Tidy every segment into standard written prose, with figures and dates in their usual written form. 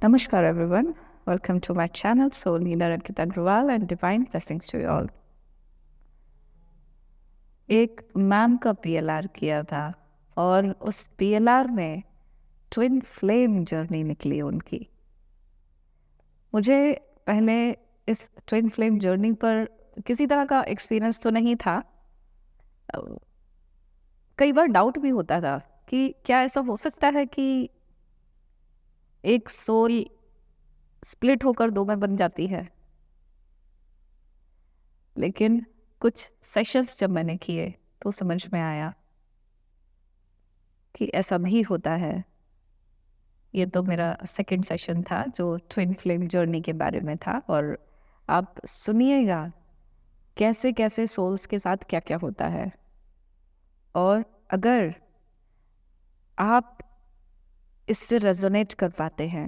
Namaskar everyone. Welcome to my channel Soul Leader Ankita Agrawal and Divine Blessings to you all. एक ma'am का PLR किया था और उस पीएलआर में ट्विन फ्लेम जर्नी निकली उनकी। मुझे पहले इस ट्विन फ्लेम जर्नी पर किसी तरह का एक्सपीरियंस तो नहीं था। कई बार डाउट भी होता था कि क्या ऐसा हो सकता है कि एक सोल स्प्लिट होकर दो में बन जाती है। लेकिन कुछ सेशंस जब मैंने किए तो समझ में आया कि ऐसा भी होता है। ये तो मेरा सेकंड सेशन था जो ट्विन फ्लेम जर्नी के बारे में था, और आप सुनिएगा कैसे कैसे सोल्स के साथ क्या क्या होता है। और अगर आप इससे रेजोनेट कर पाते हैं,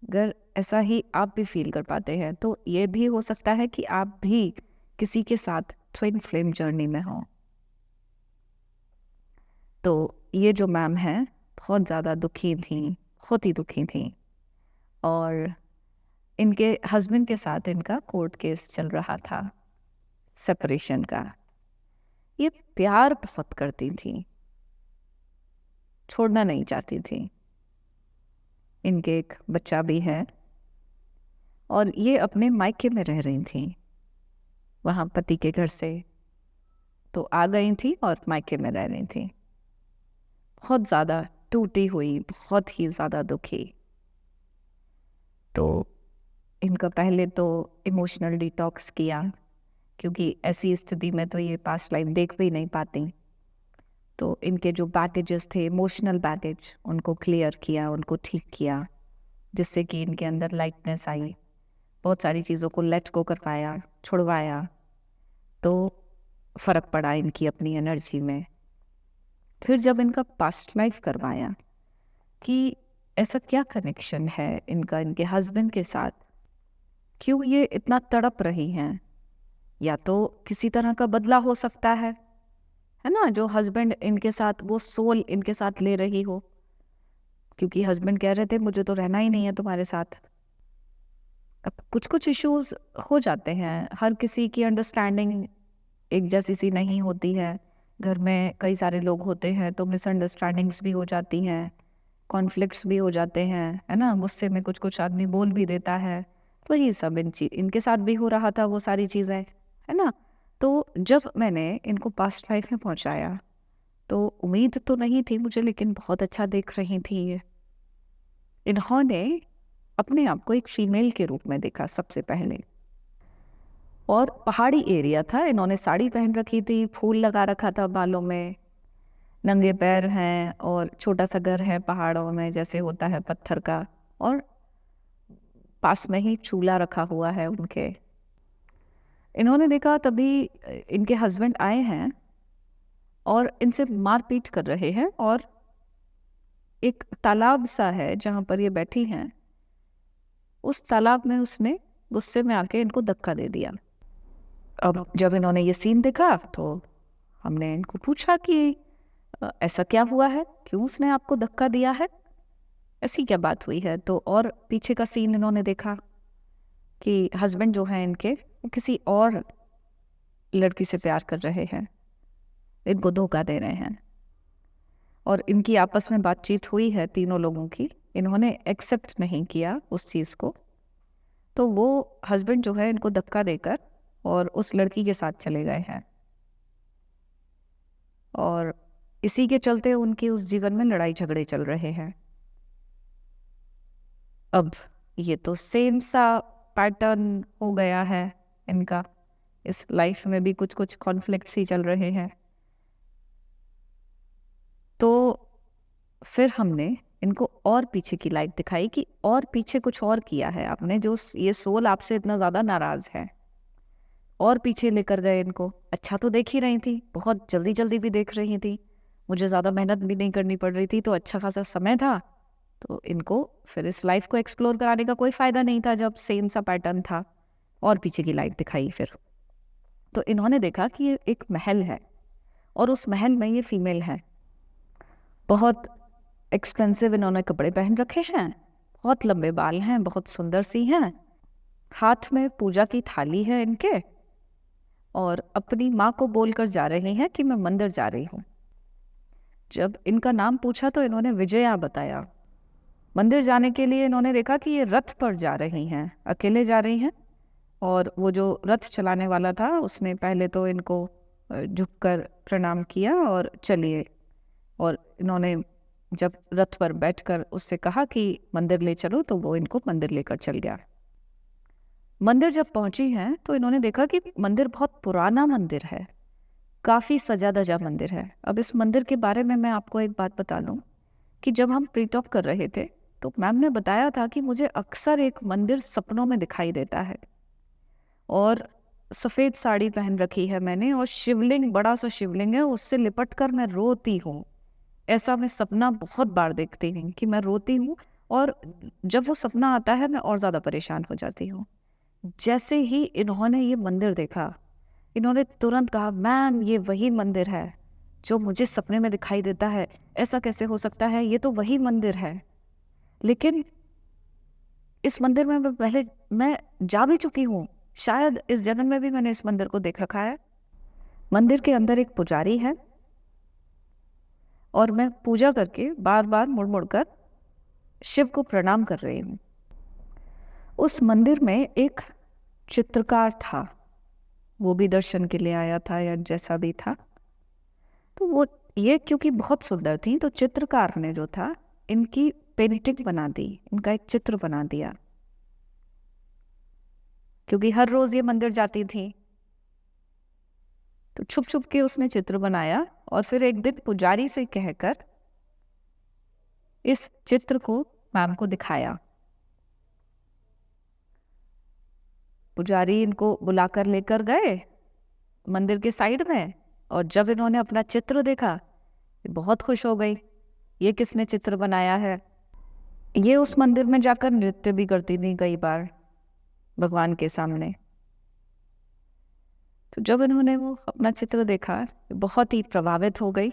अगर ऐसा ही आप भी फील कर पाते हैं, तो ये भी हो सकता है कि आप भी किसी के साथ ट्विन फ्लेम जर्नी में हो। तो ये जो मैम है बहुत ज़्यादा दुखी थी, बहुत ही दुखी थी, और इनके हस्बैंड के साथ इनका कोर्ट केस चल रहा था सेपरेशन का। ये प्यार बहुत करती थी, छोड़ना नहीं चाहती थी। इनके एक बच्चा भी है और ये अपने मायके में रह रही थी। वहाँ पति के घर से तो आ गई थी और मायके में रह रही थी। बहुत ज़्यादा टूटी हुई, बहुत ही ज़्यादा दुखी। तो इनका पहले तो इमोशनल डिटॉक्स किया, क्योंकि ऐसी स्थिति में तो ये पास्ट लाइफ देख भी नहीं पाती। तो इनके जो बैगेजेस थे, इमोशनल बैगेज, उनको क्लियर किया, उनको ठीक किया, जिससे कि इनके अंदर लाइटनेस आई। बहुत सारी चीज़ों को लेट गो करवाया, छुड़वाया, तो फ़र्क पड़ा इनकी अपनी एनर्जी में। फिर जब इनका पास्ट लाइफ करवाया कि ऐसा क्या कनेक्शन है इनका इनके हस्बैंड के साथ, क्यों ये इतना तड़प रही हैं, या तो किसी तरह का बदला हो सकता है ना, जो हस्बैंड इनके साथ, वो सोल इनके साथ ले रही हो, क्योंकि हस्बैंड कह रहे थे मुझे तो रहना ही नहीं है तुम्हारे साथ। अब कुछ कुछ इश्यूज हो जाते हैं, हर किसी की अंडरस्टैंडिंग एक जैसी सी नहीं होती है। घर में कई सारे लोग होते हैं तो मिसअंडरस्टैंडिंग्स भी हो जाती हैं, कॉन्फ्लिक्ट्स भी हो जाते हैं, है ना। गुस्से में कुछ कुछ आदमी बोल भी देता है। तो ये सब इनके साथ भी हो रहा था, वो सारी चीज़ें, है ना। तो जब मैंने इनको पास्ट लाइफ में पहुंचाया तो उम्मीद तो नहीं थी मुझे, लेकिन बहुत अच्छा देख रही थी ये। इन्होंने अपने आप को एक फीमेल के रूप में देखा सबसे पहले, और पहाड़ी एरिया था, इन्होंने साड़ी पहन रखी थी, फूल लगा रखा था बालों में, नंगे पैर हैं, और छोटा सा घर है पहाड़ों में जैसे होता है पत्थर का, और पास में ही चूल्हा रखा हुआ है उनके। इन्होंने देखा तभी इनके हस्बैंड आए हैं और इनसे मारपीट कर रहे हैं, और एक तालाब सा है जहाँ पर ये बैठी हैं, उस तालाब में उसने गुस्से में आके इनको धक्का दे दिया। अब जब इन्होंने ये सीन देखा तो हमने इनको पूछा कि ऐसा क्या हुआ है, क्यों उसने आपको धक्का दिया है, ऐसी क्या बात हुई है। तो और पीछे का सीन इन्होंने देखा कि हस्बैंड जो है इनके, वो किसी और लड़की से प्यार कर रहे हैं, इनको धोखा दे रहे हैं। और इनकी आपस में बातचीत हुई है तीनों लोगों की, इन्होंने एक्सेप्ट नहीं किया उस चीज़ को। तो वो हस्बैंड जो है इनको धक्का देकर और उस लड़की के साथ चले गए हैं, और इसी के चलते उनकी उस जीवन में लड़ाई झगड़े चल रहे हैं। अब ये तो सेम सा पैटर्न हो गया है इनका, इस लाइफ में भी कुछ कुछ कॉन्फ्लिक्ट्स ही चल रहे हैं। तो फिर हमने इनको और पीछे की लाइफ दिखाई कि और पीछे कुछ और किया है आपने, जो ये सोल आपसे इतना ज़्यादा नाराज़ है। और पीछे लेकर गए इनको। अच्छा तो देख ही रही थी, बहुत जल्दी जल्दी भी देख रही थी, मुझे ज़्यादा मेहनत भी नहीं करनी पड़ रही थी, तो अच्छा खासा समय था। तो इनको फिर इस लाइफ को एक्सप्लोर कराने का कोई फ़ायदा नहीं था जब सेम सा पैटर्न था। और पीछे की लाइफ दिखाई फिर, तो इन्होंने देखा कि ये एक महल है, और उस महल में ये फीमेल है। बहुत एक्सपेंसिव इन्होंने कपड़े पहन रखे हैं, बहुत लंबे बाल हैं, बहुत सुंदर सी हैं, हाथ में पूजा की थाली है इनके, और अपनी माँ को बोलकर जा रही हैं कि मैं मंदिर जा रही हूँ। जब इनका नाम पूछा तो इन्होंने विजया बताया। मंदिर जाने के लिए इन्होंने देखा कि ये रथ पर जा रही हैं, अकेले जा रही हैं, और वो जो रथ चलाने वाला था उसने पहले तो इनको झुककर प्रणाम किया और चलिए, और इन्होंने जब रथ पर बैठकर उससे कहा कि मंदिर ले चलो, तो वो इनको मंदिर लेकर चल गया। मंदिर जब पहुंची हैं तो इन्होंने देखा कि मंदिर बहुत पुराना मंदिर है, काफ़ी सजा धजा मंदिर है। अब इस मंदिर के बारे में मैं आपको एक बात बता दूं कि जब हम प्री टॉक कर रहे थे तो मैम ने बताया था कि मुझे अक्सर एक मंदिर सपनों में दिखाई देता है, और सफ़ेद साड़ी पहन रखी है मैंने, और शिवलिंग, बड़ा सा शिवलिंग है, उससे लिपट कर मैं रोती हूँ। ऐसा मैं सपना बहुत बार देखती हूँ कि मैं रोती हूँ, और जब वो सपना आता है मैं और ज़्यादा परेशान हो जाती हूँ। जैसे ही इन्होंने ये मंदिर देखा, इन्होंने तुरंत कहा, मैम ये वही मंदिर है जो मुझे सपने में दिखाई देता है, ऐसा कैसे हो सकता है, ये तो वही मंदिर है। लेकिन इस मंदिर में मैं जा भी चुकी हूँ, शायद इस जन्म में भी मैंने इस मंदिर को देख रखा है। मंदिर के अंदर एक पुजारी है, और मैं पूजा करके बार बार मुड़ मुड़ कर शिव को प्रणाम कर रही हूँ। उस मंदिर में एक चित्रकार था, वो भी दर्शन के लिए आया था या जैसा भी था। तो वो ये क्योंकि बहुत सुंदर थी, तो चित्रकार ने जो था इनकी पेंटिंग बना दी, इनका एक चित्र बना दिया, क्योंकि हर रोज ये मंदिर जाती थी, तो छुप छुप के उसने चित्र बनाया, और फिर एक दिन पुजारी से कहकर इस चित्र को मैम को दिखाया। पुजारी इनको बुलाकर लेकर गए मंदिर के साइड में, और जब इन्होंने अपना चित्र देखा, ये बहुत खुश हो गई। ये किसने चित्र बनाया है? ये उस मंदिर में जाकर नृत्य भी करती थी कई बार भगवान के सामने। तो जब इन्होंने वो अपना चित्र देखा, बहुत ही प्रभावित हो गई,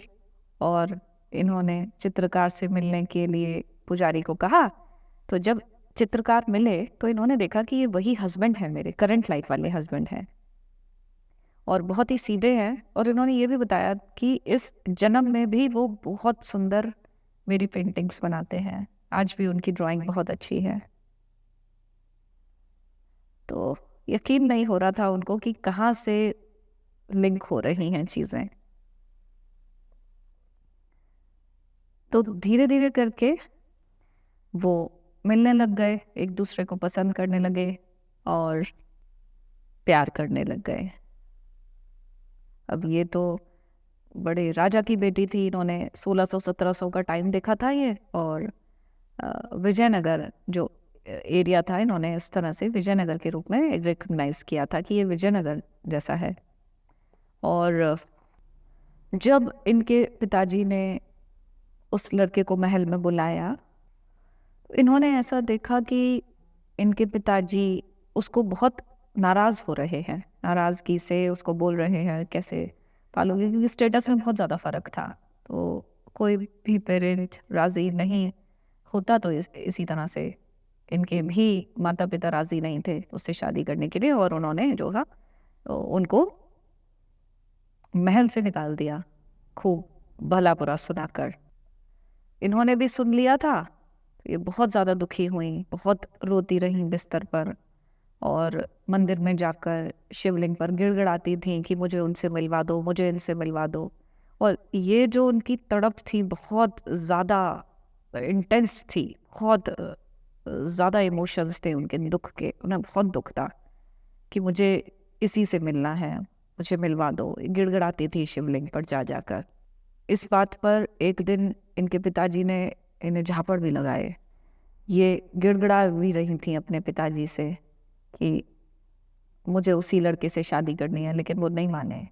और इन्होंने चित्रकार से मिलने के लिए पुजारी को कहा। तो जब चित्रकार मिले तो इन्होंने देखा कि ये वही हस्बैंड है, मेरे करंट लाइफ वाले हस्बैंड हैं, और बहुत ही सीधे हैं। और इन्होंने ये भी बताया कि इस जन्म में भी वो बहुत सुंदर मेरी पेंटिंग्स बनाते हैं, आज भी उनकी ड्राइंग बहुत अच्छी है। तो यकीन नहीं हो रहा था उनको कि कहाँ से लिंक हो रही हैं चीज़ें। तो धीरे धीरे करके वो मिलने लग गए, एक दूसरे को पसंद करने लगे और प्यार करने लग गए। अब ये तो बड़े राजा की बेटी थी, इन्होंने 1600-1700 का टाइम देखा था ये, और विजयनगर जो एरिया था, इन्होंने इस तरह से विजयनगर के रूप में रिकग्नाइज किया था कि ये विजयनगर जैसा है। और जब इनके पिताजी ने उस लड़के को महल में बुलाया, तो इन्होंने ऐसा देखा कि इनके पिताजी उसको बहुत नाराज़ हो रहे हैं, नाराज़गी से उसको बोल रहे हैं कैसे पालोगे, क्योंकि स्टेटस में बहुत ज़्यादा फ़र्क था। तो कोई भी पेरेंट राज़ी नहीं होता, तो इसी तरह से इनके भी माता पिता राज़ी नहीं थे उससे शादी करने के लिए, और उन्होंने जो था तो उनको महल से निकाल दिया, खूब भला बुरा सुनाकर। इन्होंने भी सुन लिया था, ये बहुत ज़्यादा दुखी हुई, बहुत रोती रहीं बिस्तर पर, और मंदिर में जाकर शिवलिंग पर गिड़गिड़ाती थी कि मुझे उनसे मिलवा दो, मुझे इनसे मिलवा दो। और ये जो उनकी तड़प थी बहुत ज़्यादा इंटेंस थी, बहुत ज़्यादा इमोशंस थे उनके दुख के, उन्हें बहुत दुख था कि मुझे इसी से मिलना है, मुझे मिलवा दो। गिड़गिड़ाती थी शिवलिंग पर जा जाकर। इस बात पर एक दिन इनके पिताजी ने इन्हें झापड़ भी लगाए। ये गिड़गिड़ा भी रही थी अपने पिताजी से कि मुझे उसी लड़के से शादी करनी है, लेकिन वो नहीं माने।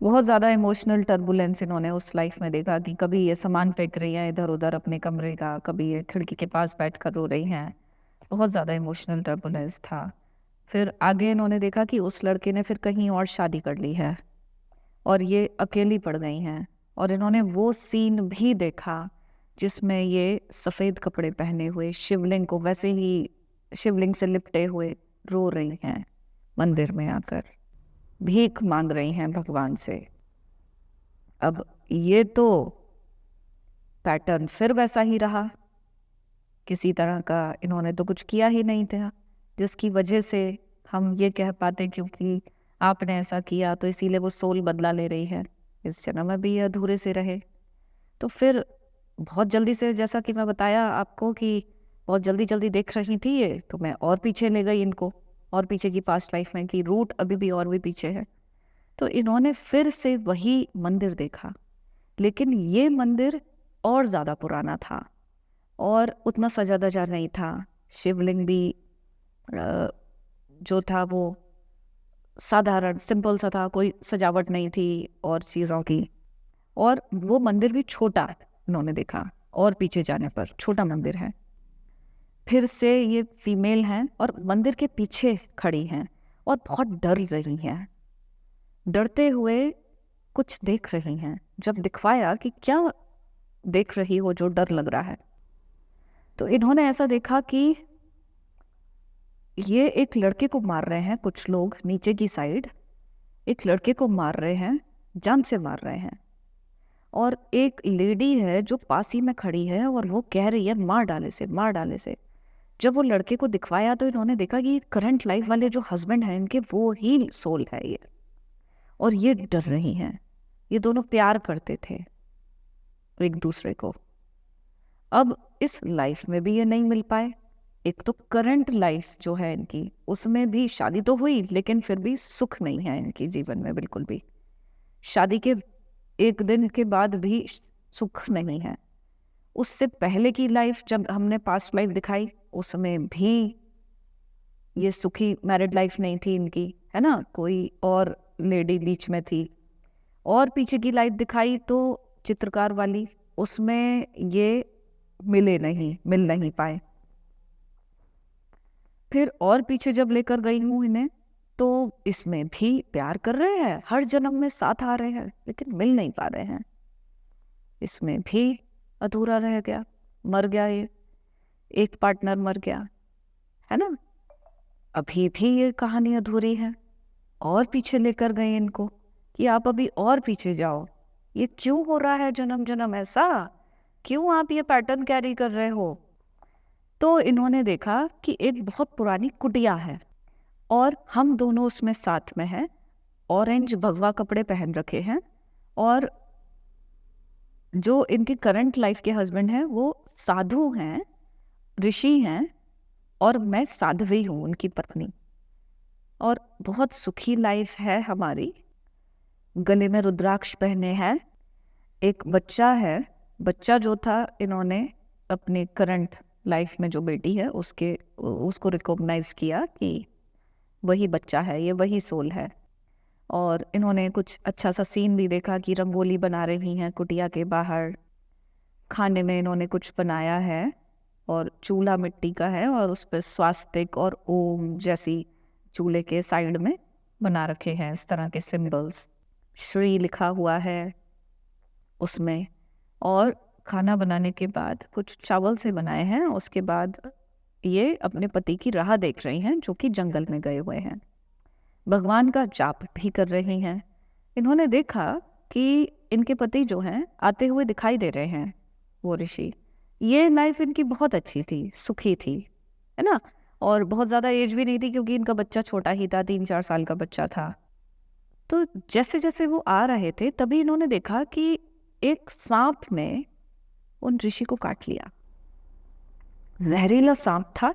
बहुत ज़्यादा इमोशनल टर्बुलेंस इन्होंने उस लाइफ में देखा कि कभी ये सामान फेंक रही हैं इधर उधर अपने कमरे का, कभी ये खिड़की के पास बैठ कर रो रही हैं। बहुत ज़्यादा इमोशनल टर्बुलेंस था। फिर आगे इन्होंने देखा कि उस लड़के ने फिर कहीं और शादी कर ली है, और ये अकेली पड़ गई हैं। और इन्होंने वो सीन भी देखा जिसमें ये सफ़ेद कपड़े पहने हुए शिवलिंग को वैसे ही शिवलिंग से लिपटे हुए रो रही हैं, मंदिर में आकर भीख मांग रही हैं भगवान से। अब ये तो पैटर्न फिर वैसा ही रहा, किसी तरह का इन्होंने तो कुछ किया ही नहीं था जिसकी वजह से हम ये कह पाते क्योंकि आपने ऐसा किया तो इसीलिए वो सोल बदला ले रही है, इस जन्म में भी ये अधूरे से रहे। तो फिर बहुत जल्दी से, जैसा कि मैं बताया आपको कि बहुत जल्दी जल्दी देख रही थी ये, तो मैं और पीछे ले गई इनको, और पीछे की पास्ट लाइफ में कि रूट अभी भी और भी पीछे है। तो इन्होंने फिर से वही मंदिर देखा, लेकिन ये मंदिर और ज़्यादा पुराना था और उतना सजा धजा नहीं था। शिवलिंग भी जो था वो साधारण सिंपल सा था, कोई सजावट नहीं थी और चीज़ों की। और वो मंदिर भी छोटा इन्होंने देखा, और पीछे जाने पर छोटा मंदिर है। फिर से ये फीमेल हैं और मंदिर के पीछे खड़ी हैं और बहुत डर रही हैं, डरते हुए कुछ देख रही हैं। जब दिखवाया कि क्या देख रही हो जो डर लग रहा है, तो इन्होंने ऐसा देखा कि ये एक लड़के को मार रहे हैं कुछ लोग नीचे की साइड, एक लड़के को मार रहे हैं, जान से मार रहे हैं। और एक लेडी है जो पास ही में खड़ी है और वो कह रही है मार डाले से, मार डाले से। जब वो लड़के को दिखवाया तो इन्होंने देखा कि करंट लाइफ वाले जो हस्बैंड हैं इनके, वो ही सोल है ये, और ये डर रही हैं। ये दोनों प्यार करते थे एक दूसरे को। अब इस लाइफ में भी ये नहीं मिल पाए। एक तो करंट लाइफ जो है इनकी, उसमें भी शादी तो हुई लेकिन फिर भी सुख नहीं है इनकी जीवन में बिल्कुल भी। शादी के एक दिन के बाद भी सुख नहीं है। उससे पहले की लाइफ जब हमने पास्ट लाइफ दिखाई, उसमें भी ये सुखी मैरिड लाइफ नहीं थी इनकी, है ना, कोई और लेडी बीच में थी। और पीछे की लाइफ दिखाई तो चित्रकार वाली, उसमें ये मिल नहीं पाए। फिर और पीछे जब लेकर गई हूँ इन्हें, तो इसमें भी प्यार कर रहे हैं, हर जन्म में साथ आ रहे हैं, लेकिन मिल नहीं पा रहे हैं। इसमें भी अधूरा रह गया, मर गया ये, एक पार्टनर मर गया, है ना। अभी भी ये कहानी अधूरी है। और पीछे लेकर गए इनको कि आप अभी और पीछे जाओ, ये क्यों हो रहा है जन्म जन्म ऐसा, क्यों आप ये पैटर्न कैरी कर रहे हो। तो इन्होंने देखा कि एक बहुत पुरानी कुटिया है और हम दोनों उसमें साथ में हैं, ऑरेंज भगवा कपड़े पहन रखे हैं, और जो इनके करंट लाइफ के हस्बैंड हैं वो साधु हैं, ऋषि हैं, और मैं साध्वी हूँ उनकी पत्नी, और बहुत सुखी लाइफ है हमारी। गले में रुद्राक्ष पहने हैं, एक बच्चा है। बच्चा जो था इन्होंने अपने करंट लाइफ में जो बेटी है उसको रिकॉग्नाइज किया कि वही बच्चा है, ये वही सोल है। और इन्होंने कुछ अच्छा सा सीन भी देखा कि रंगोली बना रही हैं कुटिया के बाहर, खाने में इन्होंने कुछ बनाया है और चूल्हा मिट्टी का है और उस पर स्वास्तिक और ओम जैसी चूल्हे के साइड में बना रखे हैं इस तरह के सिंबल्स, श्री लिखा हुआ है उसमें। और खाना बनाने के बाद कुछ चावल से बनाए हैं, उसके बाद ये अपने पति की राह देख रही हैं जो कि जंगल में गए हुए हैं। भगवान का जाप भी कर रही हैं। इन्होंने देखा कि इनके पति जो हैं आते हुए दिखाई दे रहे हैं, वो ऋषि। ये लाइफ इनकी बहुत अच्छी थी, सुखी थी, है ना, और बहुत ज़्यादा एज भी नहीं थी क्योंकि इनका बच्चा छोटा ही था, 3-4 साल का बच्चा था। तो जैसे जैसे वो आ रहे थे तभी इन्होंने देखा कि एक सांप ने उन ऋषि को काट लिया। जहरीला सांप था,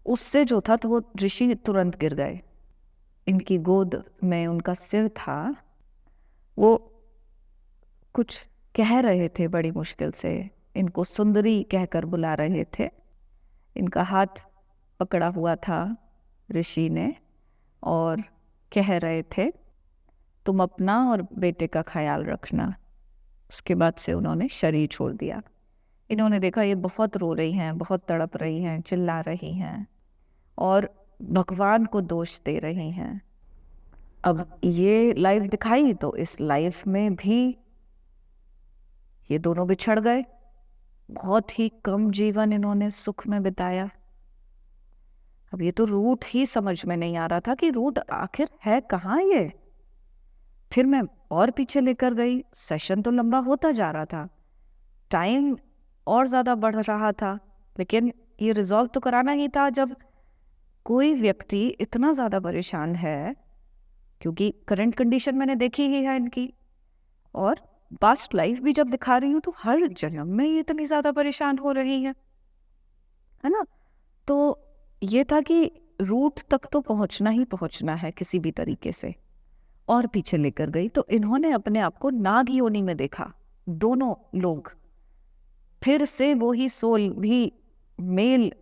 उससे जो था तो वो ऋषि तुरंत गिर गए। इनकी गोद में उनका सिर था, वो कुछ कह रहे थे बड़ी मुश्किल से, इनको सुंदरी कहकर बुला रहे थे। इनका हाथ पकड़ा हुआ था ऋषि ने और कह रहे थे तुम अपना और बेटे का ख्याल रखना। उसके बाद से उन्होंने शरीर छोड़ दिया। इन्होंने देखा ये बहुत रो रही हैं, बहुत तड़प रही हैं, चिल्ला रही हैं और भगवान को दोष दे रही हैं। अब ये लाइफ दिखाई तो इस लाइफ में भी ये दोनों बिछड़ गए। बहुत ही कम जीवन इन्होंने सुख में बिताया। अब ये तो रूट ही समझ में नहीं आ रहा था कि रूट आखिर है कहाँ ये। फिर मैं और पीछे लेकर गई, सेशन तो लंबा होता जा रहा था, टाइम और ज़्यादा बढ़ रहा था, लेकिन ये रिजॉल्व तो कराना ही था। जब कोई व्यक्ति इतना ज़्यादा परेशान है, क्योंकि करंट कंडीशन मैंने देखी ही है इनकी, और पास्ट लाइफ भी जब दिखा रही हूँ तो हर जन्म में ये इतनी ज़्यादा परेशान हो रही है ना। तो ये था कि रूट तक तो पहुँचना ही पहुँचना है किसी भी तरीके से। और पीछे लेकर गई तो इन्होंने अपने आप को नाग योनि में देखा, दोनों लोग। फिर से वो ही सोल भी मेल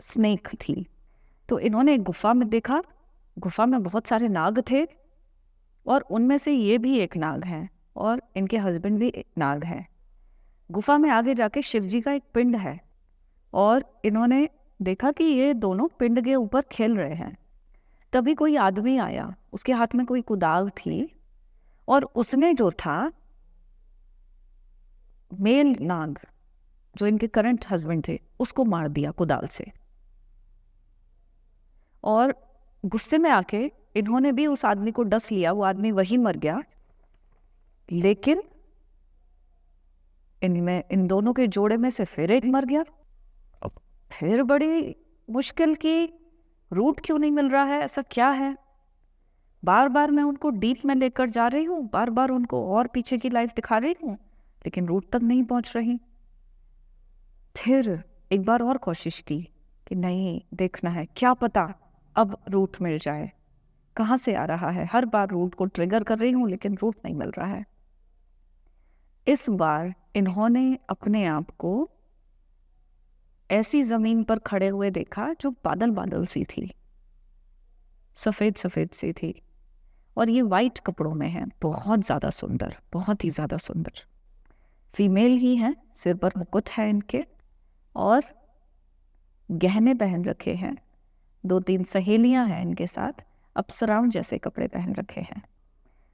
स्नेक थी। तो इन्होंने एक गुफा में देखा, गुफा में बहुत सारे नाग थे, और उनमें से ये भी एक नाग है, और इनके हस्बैंड भी एक नाग है। गुफा में आगे जाके शिव जी का एक पिंड है, और इन्होंने देखा कि ये दोनों पिंड के ऊपर खेल रहे हैं। तभी कोई आदमी आया, उसके हाथ में कोई कुदाल थी, और उसने जो था मेल नाग जो इनके करंट हस्बैंड थे उसको मार दिया कुदाल से। और गुस्से में आके इन्होंने भी उस आदमी को डस लिया, वो आदमी वही मर गया। लेकिन इनमें इन दोनों के जोड़े में से फिर एक मर गया। फिर बड़ी मुश्किल की, रूट क्यों नहीं मिल रहा है, ऐसा क्या है। बार बार मैं उनको डीप में लेकर जा रही हूँ, बार बार उनको और पीछे की लाइफ दिखा रही हूँ, लेकिन रूट तक नहीं पहुंच रही। फिर एक बार और कोशिश की कि नहीं, देखना है, क्या पता अब रूट मिल जाए, कहाँ से आ रहा है। हर बार रूट को ट्रिगर कर रही हूँ, लेकिन रूट नहीं मिल रहा है। इस बार इन्होंने अपने आप को ऐसी जमीन पर खड़े हुए देखा जो बादल बादल सी थी, सफेद सफेद सी थी, और ये वाइट कपड़ों में है, बहुत ज़्यादा सुंदर, बहुत ही ज़्यादा सुंदर। फीमेल ही है, सिर पर मुकुट है इनके, और गहने पहन रखे हैं। 2-3 सहेलियां हैं इनके साथ, अप्सराओं जैसे कपड़े पहन रखे हैं,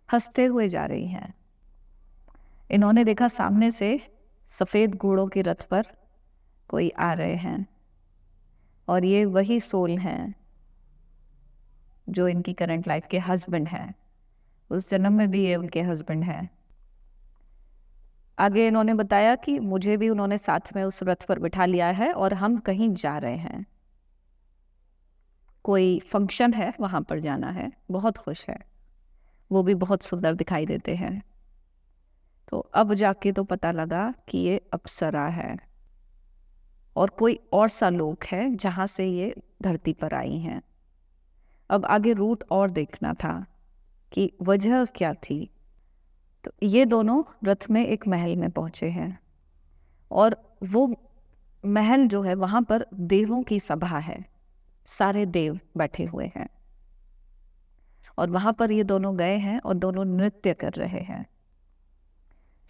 हंसते हुए जा रही हैं। इन्होंने देखा सामने से सफ़ेद घोड़ों के रथ पर कोई आ रहे हैं, और ये वही सोल हैं जो इनकी करंट लाइफ के हस्बैंड हैं। उस जन्म में भी ये उनके हस्बैंड हैं। आगे इन्होंने बताया कि मुझे भी उन्होंने साथ में उस रथ पर बिठा लिया है, और हम कहीं जा रहे हैं, कोई फंक्शन है, वहाँ पर जाना है। बहुत खुश है, वो भी बहुत सुंदर दिखाई देते हैं। तो अब जाके तो पता लगा कि ये अप्सरा है, और कोई और सा लोक है जहाँ से ये धरती पर आई हैं। अब आगे रूट और देखना था कि वजह क्या थी। तो ये दोनों रथ में एक महल में पहुँचे हैं, और वो महल जो है वहाँ पर देवों की सभा है, सारे देव बैठे हुए हैं, और वहाँ पर ये दोनों गए हैं और दोनों नृत्य कर रहे हैं।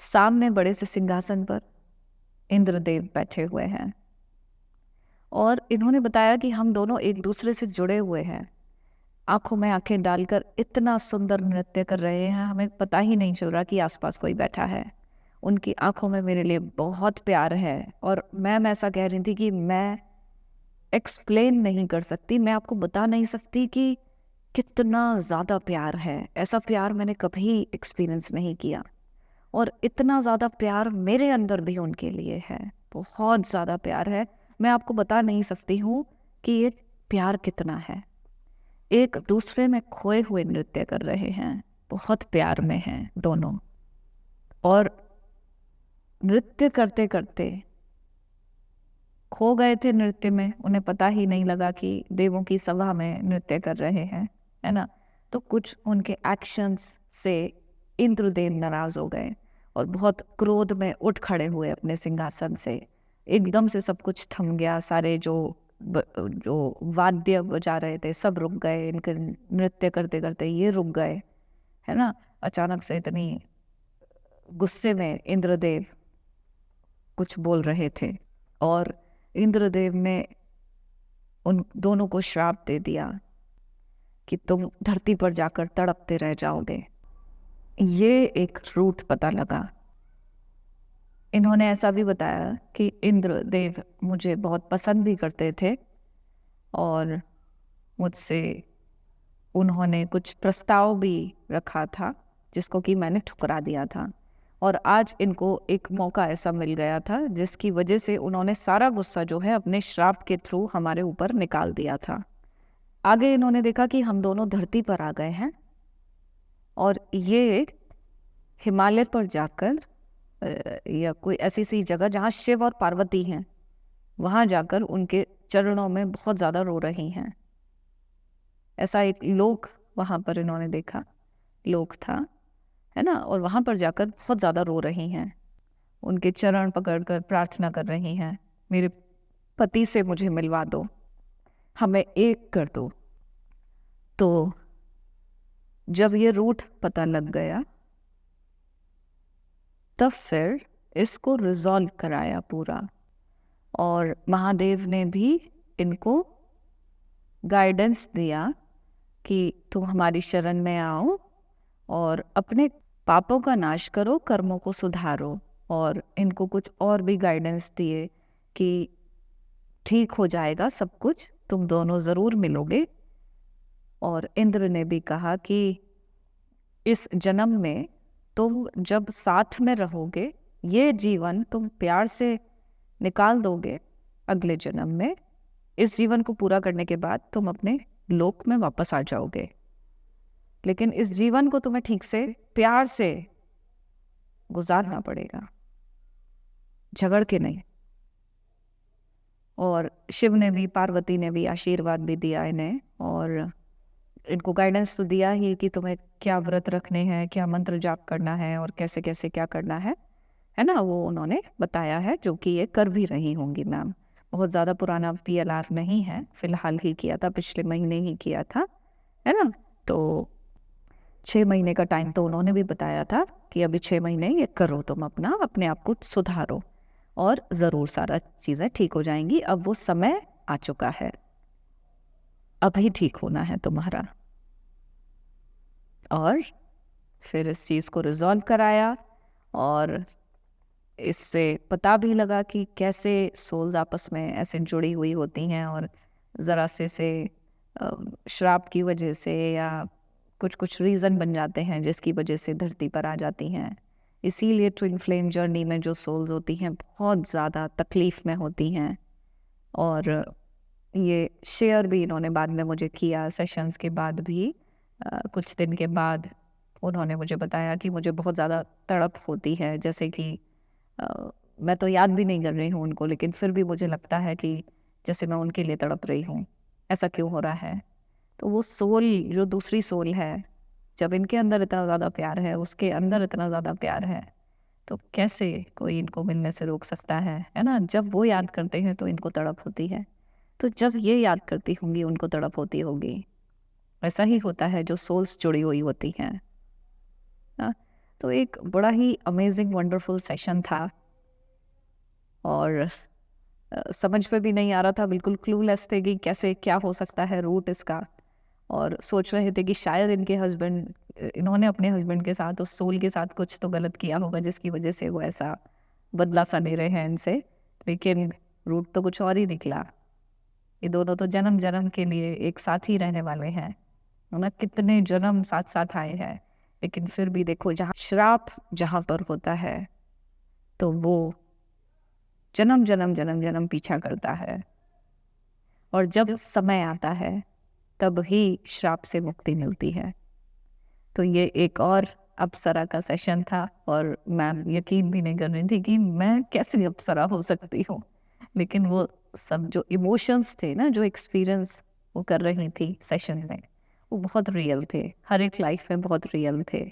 सामने बड़े से सिंहासन पर इंद्रदेव बैठे हुए हैं, और इन्होंने बताया कि हम दोनों एक दूसरे से जुड़े हुए हैं। आंखों में आंखें डालकर इतना सुंदर नृत्य कर रहे हैं, हमें पता ही नहीं चल रहा कि आसपास कोई बैठा है। उनकी आंखों में मेरे लिए बहुत प्यार है, और मैम ऐसा कह रही थी कि मैं एक्सप्लेन नहीं कर सकती, मैं आपको बता नहीं सकती कि कितना ज़्यादा प्यार है। ऐसा प्यार मैंने कभी एक्सपीरियंस नहीं किया, और इतना ज़्यादा प्यार मेरे अंदर भी उनके लिए है, बहुत ज़्यादा प्यार है। मैं आपको बता नहीं सकती हूँ कि ये प्यार कितना है। एक दूसरे में खोए हुए नृत्य कर रहे हैं, बहुत प्यार में हैं दोनों, और नृत्य करते करते खो गए थे नृत्य में। उन्हें पता ही नहीं लगा कि देवों की सभा में नृत्य कर रहे हैं, है ना। तो कुछ उनके एक्शंस से इंद्रदेव नाराज हो गए, और बहुत क्रोध में उठ खड़े हुए अपने सिंहासन से। एकदम से सब कुछ थम गया, सारे जो वाद्य बजा रहे थे सब रुक गए, इनके नृत्य करते करते ये रुक गए, है ना। अचानक से इतनी गुस्से में इंद्रदेव कुछ बोल रहे थे, और इंद्रदेव ने उन दोनों को श्राप दे दिया कि तुम धरती पर जाकर तड़पते रह जाओगे। ये एक रूट पता लगा। इन्होंने ऐसा भी बताया कि इंद्रदेव मुझे बहुत पसंद भी करते थे और मुझसे उन्होंने कुछ प्रस्ताव भी रखा था जिसको कि मैंने ठुकरा दिया था। और आज इनको एक मौका ऐसा मिल गया था जिसकी वजह से उन्होंने सारा गुस्सा जो है अपने श्राप के थ्रू हमारे ऊपर निकाल दिया था। आगे इन्होंने देखा कि हम दोनों धरती पर आ गए हैं और ये हिमालय पर जाकर या कोई ऐसी सी जगह जहाँ शिव और पार्वती हैं, वहाँ जाकर उनके चरणों में बहुत ज़्यादा रो रही हैं। ऐसा एक लोक वहाँ पर इन्होंने देखा, लोक था, है ना, और वहाँ पर जाकर बहुत ज़्यादा रो रही हैं, उनके चरण पकड़कर प्रार्थना कर रही हैं, मेरे पति से मुझे मिलवा दो, हमें एक कर दो। तो जब ये रूट पता लग गया तब फिर इसको रिजॉल्व कराया पूरा, और महादेव ने भी इनको गाइडेंस दिया कि तुम हमारी शरण में आओ और अपने पापों का नाश करो, कर्मों को सुधारो। और इनको कुछ और भी गाइडेंस दिए कि ठीक हो जाएगा सब कुछ, तुम दोनों ज़रूर मिलोगे। और इंद्र ने भी कहा कि इस जन्म में तुम जब साथ में रहोगे, ये जीवन तुम प्यार से निकाल दोगे, अगले जन्म में इस जीवन को पूरा करने के बाद तुम अपने लोक में वापस आ जाओगे, लेकिन इस जीवन को तुम्हें ठीक से प्यार से गुजारना पड़ेगा, झगड़ के नहीं। और शिव ने भी, पार्वती ने भी आशीर्वाद भी दिया इन्हें, और इनको गाइडेंस तो दिया ही कि तुम्हें क्या व्रत रखने हैं, क्या मंत्र जाप करना है और कैसे कैसे क्या करना है ना, वो उन्होंने बताया है, जो कि ये कर भी रही होंगी मैम। बहुत ज़्यादा पुराना PLR नहीं है, फिलहाल ही किया था, पिछले महीने ही किया था, है ना। तो 6 महीने का टाइम तो उन्होंने भी बताया था कि अभी 6 महीने ये करो, तुम अपने आप को सुधारो और ज़रूर सारा चीज़ें ठीक हो जाएंगी। अब वो समय आ चुका है, अभी ठीक होना है तुम्हारा। और फिर इस चीज़ को रिजॉल्व कराया, और इससे पता भी लगा कि कैसे सोल्स आपस में ऐसे जुड़ी हुई होती हैं, और ज़रा से श्राप की वजह से या कुछ रीज़न बन जाते हैं जिसकी वजह से धरती पर आ जाती हैं। इसीलिए ट्विन फ्लेम जर्नी में जो सोल्स होती हैं बहुत ज़्यादा तकलीफ़ में होती हैं। और ये शेयर भी इन्होंने बाद में मुझे किया, सेशंस के बाद भी कुछ दिन के बाद उन्होंने मुझे बताया कि मुझे बहुत ज़्यादा तड़प होती है, जैसे कि मैं तो याद भी नहीं कर रही हूँ उनको, लेकिन फिर भी मुझे लगता है कि जैसे मैं उनके लिए तड़प रही हूँ। ऐसा क्यों हो रहा है? तो वो सोल, जो दूसरी सोल है, जब इनके अंदर इतना ज़्यादा प्यार है, उसके अंदर इतना ज़्यादा प्यार है, तो कैसे कोई इनको मिलने से रोक सकता है ना। जब वो याद करते हैं तो इनको तड़प होती है, तो जब ये याद करती होंगी उनको तड़प होती होगी। ऐसा ही होता है जो सोल्स जुड़ी हुई होती हैं। तो एक बड़ा ही अमेजिंग वंडरफुल सेशन था, और समझ में भी नहीं आ रहा था, बिल्कुल क्लूलेस थे कि कैसे क्या हो सकता है रूट इसका। और सोच रहे थे कि शायद इनके हस्बैंड, इन्होंने अपने हस्बैंड के साथ, उस सोल के साथ कुछ तो गलत किया होगा जिसकी वजह से वो ऐसा बदला सा ले रहे हैं इनसे, लेकिन रूट तो कुछ और ही निकला। ये दोनों तो जन्म जन्म के लिए एक साथ ही रहने वाले हैं, है ना। कितने जन्म साथ साथ आए हैं, लेकिन फिर भी देखो, जहाँ श्राप जहाँ पर होता है तो वो जन्म जन्म जन्म जन्म पीछा करता है, और जब समय आता है तब ही श्राप से मुक्ति मिलती है। तो ये एक और अप्सरा का सेशन था, और मैम यकीन भी नहीं कर रही थी कि मैं कैसे अप्सरा हो सकती हूँ, लेकिन वो सब जो इमोशंस थे ना, जो एक्सपीरियंस वो कर रही थी सेशन में, वो बहुत रियल थे, हर एक लाइफ में बहुत रियल थे।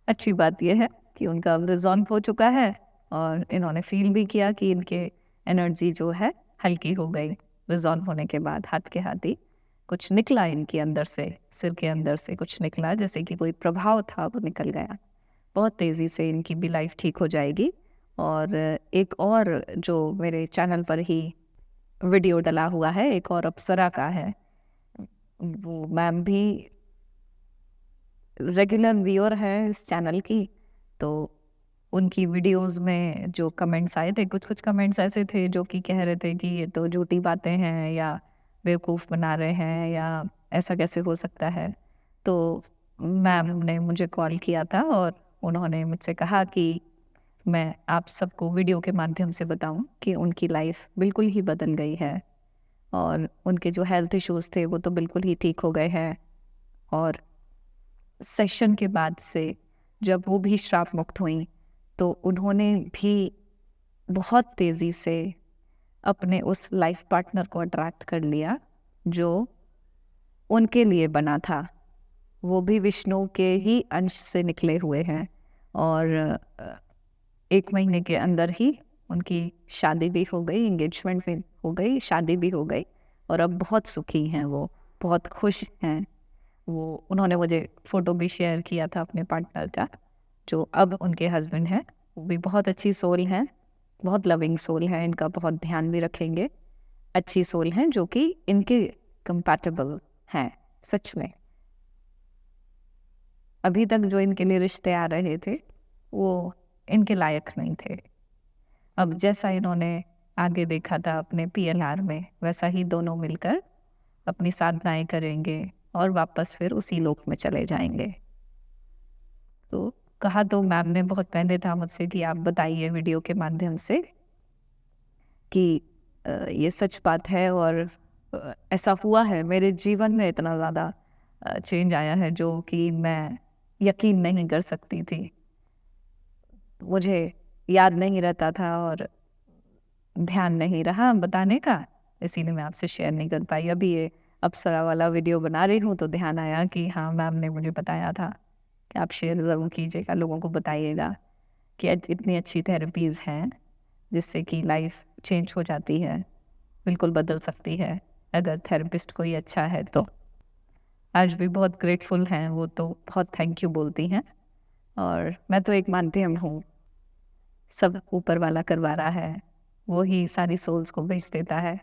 अच्छी बात यह है कि उनका रिजॉल्व हो चुका है, और इन्होंने फील भी किया कि इनके एनर्जी जो है हल्की हो गई। रिजॉल्व होने के बाद हाथ के हाथ ही कुछ निकला इनके अंदर से, सिर के अंदर से कुछ निकला, जैसे कि कोई प्रभाव था वो निकल गया। बहुत तेज़ी से इनकी भी लाइफ ठीक हो जाएगी। और एक और जो मेरे चैनल पर ही वीडियो डला हुआ है, एक और अप्सरा का है, वो मैम भी रेगुलर व्यूअर है इस चैनल की, तो उनकी वीडियोस में जो कमेंट्स आए थे, कुछ-कुछ कमेंट्स ऐसे थे जो कि कह रहे थे कि ये तो झूठी बातें हैं या बेवकूफ़ बना रहे हैं या ऐसा कैसे हो सकता है। तो मैम ने मुझे कॉल किया था और उन्होंने मुझसे कहा कि मैं आप सबको वीडियो के माध्यम से बताऊँ कि उनकी लाइफ़ बिल्कुल ही बदल गई है और उनके जो हेल्थ इश्यूज़ थे वो तो बिल्कुल ही ठीक हो गए हैं। और सेशन के बाद से जब वो भी श्राप मुक्त हुईं, तो उन्होंने भी बहुत तेज़ी से अपने उस लाइफ पार्टनर को अट्रैक्ट कर लिया, जो उनके लिए बना था। वो भी विष्णु के ही अंश से निकले हुए हैं और 1 महीने के अंदर ही उनकी शादी भी हो गई, एंगेजमेंट भी हो गई, शादी भी हो गई और अब बहुत सुखी हैं वो, बहुत खुश हैं। वो उन्होंने मुझे फ़ोटो भी शेयर किया था अपने पार्टनर का, जो अब उनके हस्बैंड हैं। वो भी बहुत अच्छी सोल हैं, बहुत लविंग सोल हैं, इनका बहुत ध्यान भी रखेंगे। अच्छी सोल हैं जो कि इनके कंपैटिबल हैं, सच में। अभी तक जो इनके लिए रिश्ते आ रहे थे, वो इनके लायक नहीं थे। अब जैसा इन्होंने आगे देखा था अपने पीएलआर में, वैसा ही दोनों मिलकर अपनी साधनाएँ करेंगे और वापस फिर उसी लोक में चले जाएँगे। तो कहा तो मैम ने बहुत पहले था मुझसे कि आप बताइए वीडियो के माध्यम से कि ये सच बात है और ऐसा हुआ है। मेरे जीवन में इतना ज़्यादा चेंज आया है जो कि मैं यकीन नहीं कर सकती थी। मुझे याद नहीं रहता था और ध्यान नहीं रहा बताने का, इसीलिए मैं आपसे शेयर नहीं कर पाई। अभी ये अप्सरा वाला वीडियो बना रही हूँ तो ध्यान आया कि हाँ, मैम ने मुझे बताया था कि आप शेयर ज़रूर कीजिएगा, लोगों को बताइएगा कि इतनी अच्छी थेरेपीज़ हैं जिससे कि लाइफ चेंज हो जाती है, बिल्कुल बदल सकती है अगर थेरेपिस्ट कोई अच्छा है तो। आज भी बहुत ग्रेटफुल हैं वो, तो बहुत थैंक यू बोलती हैं और मैं तो एक माध्यम हूँ, सब ऊपर वाला करवा रहा है, वो ही सारी सोल्स को भेज देता है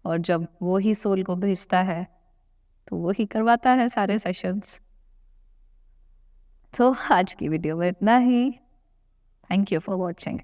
और जब वो ही सोल को भेजता है तो वो ही करवाता है सारे सेशंस। तो आज की वीडियो में इतना ही। Thank you for watching.